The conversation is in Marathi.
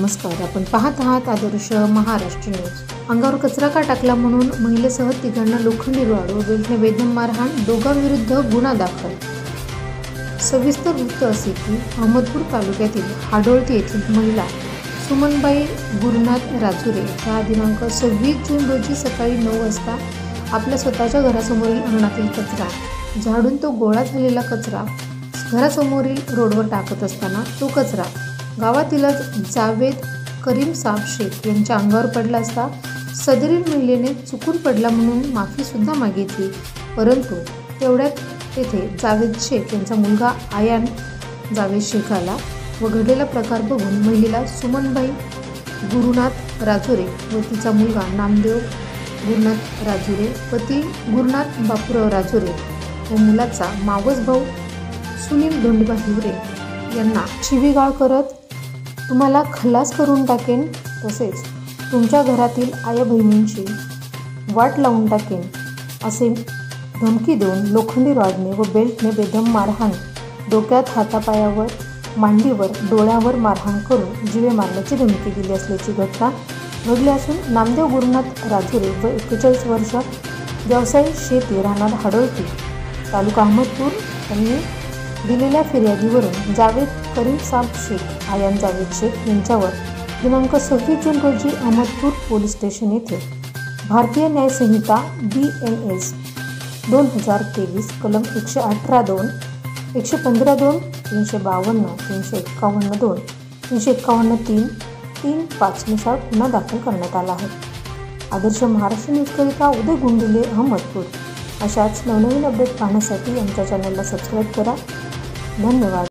नमस्कार, आपण पाहत आहात आदर्श महाराष्ट्र न्यूज। अंगावर कचरा का टाकला म्हणून महिलेसह तिघांना लोखंडी रॉड व बेल्टने बेदम मारहाण, दोघांविरुद्ध गुन्हा दाखल। सविस्तर वृत्त असे की अहमदपूर तालुक्यातील हाडोळती येथील महिला सुमनबाई गुरुनाथ राजुरे या दिनांक 26 जून रोजी सकाळी 9 वाजता आपल्या स्वतःच्या घरासमोरील अंगणातील कचरा झाडून तो गोळा झालेला कचरा घरासमोरील रोडवर टाकत असताना तो कचरा गावातीलच जावेद करीम साब शेख यांच्या अंगावर पडला असता सदरील महिलेने चुकून पडला म्हणून माफी सुद्धा मागितली, परंतु तेवढ्यात तेथे जावेद शेख यांचा मुलगा आयान जावेद शेख आला व घडलेला प्रकार बघून महिलेला सुमनबाई गुरुनाथ राजुरे व तिचा मुलगा नामदेव गुरुनाथ राजुरे, पती गुरुनाथ बापूराव राजुरे व मुलाचा मावस भाऊ सुनील धोंडीबा हिवरे यांना शिवीगाळ करत तुम्हाला खलास करून टाकेन, तसेच तुमच्या घरातील आया बहिणींची वाट लावून टाकेन असे धमकी देऊन लोखंडी रॉडने व बेल्टने बेदम मारहाण, डोक्यात, हातापायावर, मांडीवर, डोळ्यावर मारहाण करून जीवे मारण्याची धमकी दिली असल्याची घटना घडली असून नामदेव गुरुनाथ राजुरे व 41 वर्ष, व्यवसाय शेती, राहणार हाडोळती, तालुका अहमदपूर यांनी दिलेल्या फिर्यादीवरून जावेद करीम साब शेख, आयान जावेद शेख यांच्यावर दिनांक 26 जून रोजी अहमदपूर पोलीस स्टेशन येथे भारतीय न्याय संहिता BNS 2023 कलम 118(2), 115(2), 352, 351(2), 351(3), 3(5) नुसार गुन्हा दाखल करण्यात आला आहे। आदर्श महाराष्ट्र न्यूजकरिता उदय गुंडिले, अहमदपूर। अशाच नवनवीन अपडेट पाहण्यासाठी आमच्या चॅनलला सबस्क्राईब करा। धन्यवाद।